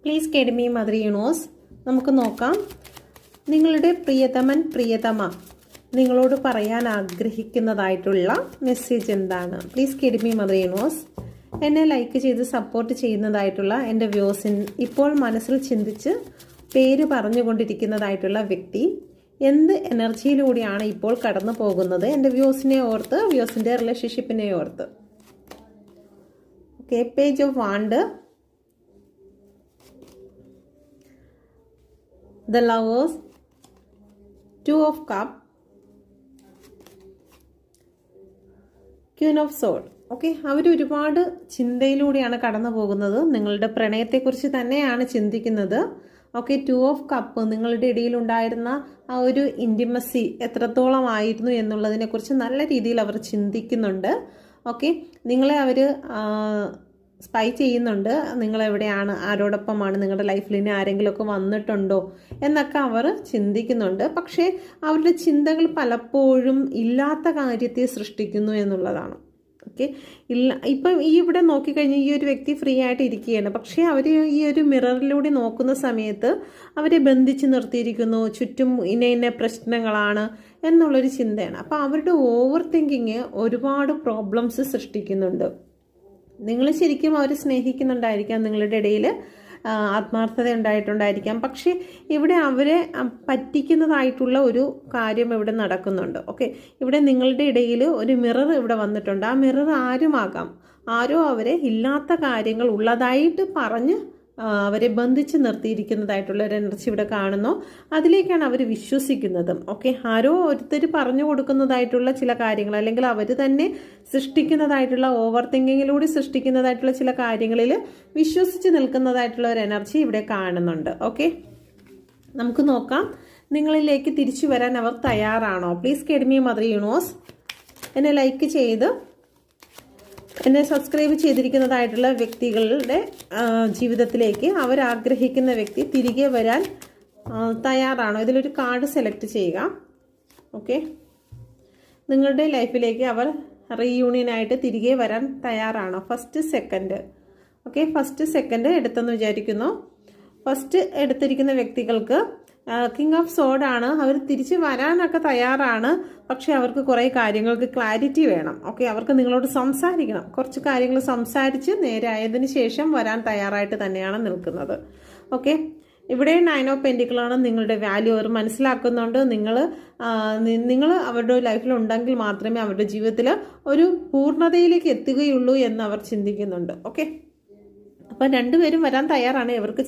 Please കെഡ്മി mother universe. നമുക്ക് നോക്കാം നിങ്ങളുടെ പ്രിയതമൻ പ്രിയതമ നിങ്ങളോട് പറയാൻ ആഗ്രഹിക്കുന്നതായിട്ടുള്ള മെസ്സേജ് എന്താണ്. Please കെഡ്മി mother universe. എന്നെ ലൈക്ക് ചെയ്ത് സപ്പോർട്ട് ചെയ്യുന്നതായിട്ടുള്ള എൻ്റെ വ്യൂസിൻ ഇപ്പോൾ മനസ്സിൽ ചിന്തിച്ച് പേര് പറഞ്ഞുകൊണ്ടിരിക്കുന്നതായിട്ടുള്ള വ്യക്തി എന്ത് എനർജിയിലൂടെയാണ് ഇപ്പോൾ കടന്നു പോകുന്നത്, എൻ്റെ വ്യൂസിനെ ഓർത്ത്, വ്യൂസിൻ്റെ റിലേഷൻഷിപ്പിനെ ഓർത്ത്. Okay, page of wand, the lovers, two of cup, queen of sword. Okay, അവർ ഒരുപാട് ചിന്തയിലൂടെയാണ് കടന്നു പോകുന്നത്. നിങ്ങളുടെ പ്രണയത്തെക്കുറിച്ച് തന്നെയാണ് ചിന്തിക്കുന്നത്. ഓക്കെ, ടു ഓഫ് കപ്പ്, നിങ്ങളുടെ ഇടയിലുണ്ടായിരുന്ന ആ ഒരു ഇൻറ്റിമസി എത്രത്തോളം ആയിരുന്നു എന്നുള്ളതിനെക്കുറിച്ച് നല്ല രീതിയിൽ അവർ ചിന്തിക്കുന്നുണ്ട്. ഓക്കെ, നിങ്ങളെ അവർ സ്പൈ ചെയ്യുന്നുണ്ട്. നിങ്ങളെവിടെയാണ്, ആരോടൊപ്പമാണ്, നിങ്ങളുടെ ലൈഫിൽ ഇനി ആരെങ്കിലുമൊക്കെ വന്നിട്ടുണ്ടോ എന്നൊക്കെ അവർ ചിന്തിക്കുന്നുണ്ട്. പക്ഷേ അവരുടെ ചിന്തകൾ പലപ്പോഴും ഇല്ലാത്ത കാര്യത്തെ സൃഷ്ടിക്കുന്നു എന്നുള്ളതാണ്. ഓക്കെ, ഇപ്പം ഇവിടെ നോക്കിക്കഴിഞ്ഞാൽ ഈ ഒരു വ്യക്തി ഫ്രീ ആയിട്ട് ഇരിക്കുകയാണ്. പക്ഷേ അവർ ഈ ഒരു മിററിലൂടെ നോക്കുന്ന സമയത്ത് അവരെ ബന്ധിച്ച് നിർത്തിയിരിക്കുന്നു, ചുറ്റും ഇന്ന പ്രശ്നങ്ങളാണ് എന്നുള്ളൊരു ചിന്തയാണ്. അപ്പോൾ അവരുടെ ഓവർ തിങ്കിങ് ഒരുപാട് പ്രോബ്ലംസ് സൃഷ്ടിക്കുന്നുണ്ട്. നിങ്ങൾ ശരിക്കും അവർ സ്നേഹിക്കുന്നുണ്ടായിരിക്കാം, നിങ്ങളുടെ ഇടയിൽ ആത്മാർത്ഥത ഉണ്ടായിട്ടുണ്ടായിരിക്കാം. പക്ഷേ ഇവിടെ അവരെ പറ്റിക്കുന്നതായിട്ടുള്ള ഒരു കാര്യം ഇവിടെ നടക്കുന്നുണ്ട്. ഓക്കെ, ഇവിടെ നിങ്ങളുടെ ഇടയിൽ ഒരു മിറർ ഇവിടെ വന്നിട്ടുണ്ട്. ആ മിറർ ആരുമാകാം, ആരോ അവരെ ഇല്ലാത്ത കാര്യങ്ങൾ ഉള്ളതായിട്ട് പറഞ്ഞ് അവരെ ബന്ധിച്ച് നിർത്തിയിരിക്കുന്നതായിട്ടുള്ള ഒരു എനർജി ഇവിടെ കാണുന്നു. അതിലേക്കാണ് അവർ വിശ്വസിക്കുന്നതും. ഓക്കെ, ആരോ ഒരുത്തർ പറഞ്ഞു കൊടുക്കുന്നതായിട്ടുള്ള ചില കാര്യങ്ങൾ, അല്ലെങ്കിൽ അവർ തന്നെ സൃഷ്ടിക്കുന്നതായിട്ടുള്ള ഓവർ തിങ്കിങ്ങിലൂടെ സൃഷ്ടിക്കുന്നതായിട്ടുള്ള ചില കാര്യങ്ങളിൽ വിശ്വസിച്ച് നിൽക്കുന്നതായിട്ടുള്ള ഒരു എനർജി ഇവിടെ കാണുന്നുണ്ട്. ഓക്കെ, നമുക്ക് നോക്കാം നിങ്ങളിലേക്ക് തിരിച്ചു വരാൻ അവർ തയ്യാറാണോ. Please കെഡ്മി mother universe. എന്നെ ലൈക്ക് ചെയ്ത് എന്നെ സബ്സ്ക്രൈബ് ചെയ്തിരിക്കുന്നതായിട്ടുള്ള വ്യക്തികളുടെ ജീവിതത്തിലേക്ക് അവരാഗ്രഹിക്കുന്ന വ്യക്തി തിരികെ വരാൻ തയ്യാറാണോ. ഇതിലൊരു കാർഡ് സെലക്ട് ചെയ്യുക. ഓക്കെ, നിങ്ങളുടെ ലൈഫിലേക്ക് അവർ റീയൂണിയനായിട്ട് തിരികെ വരാൻ തയ്യാറാണോ. First second. Okay, first second എടുത്തെന്ന് വിചാരിക്കുന്നു. ഫസ്റ്റ് എടുത്തിരിക്കുന്ന വ്യക്തികൾക്ക് കിങ് ഓഫ് സോഡ് ആണ്. അവർ തിരിച്ച് വരാനൊക്കെ തയ്യാറാണ്. പക്ഷെ അവർക്ക് കുറേ കാര്യങ്ങൾക്ക് ക്ലാരിറ്റി വേണം. ഓക്കെ, അവർക്ക് നിങ്ങളോട് സംസാരിക്കണം. കുറച്ച് കാര്യങ്ങൾ സംസാരിച്ച് നേരെ ആയതിനു ശേഷം വരാൻ തയ്യാറായിട്ട് തന്നെയാണ് നിൽക്കുന്നത്. ഓക്കെ, ഇവിടെ 9 ഓഫ് പെൻറ്റിക്കിളാണ് നിങ്ങളുടെ വാല്യൂ. അവർ മനസ്സിലാക്കുന്നുണ്ട് നിങ്ങൾ അവരുടെ ലൈഫിൽ ഉണ്ടെങ്കിൽ മാത്രമേ അവരുടെ ജീവിതത്തിൽ ഒരു പൂർണ്ണതയിലേക്ക് എത്തുകയുള്ളൂ എന്ന് അവർ ചിന്തിക്കുന്നുണ്ട്. ഓക്കെ, അപ്പം രണ്ടുപേരും വരാൻ തയ്യാറാണ്. ഇവർക്ക്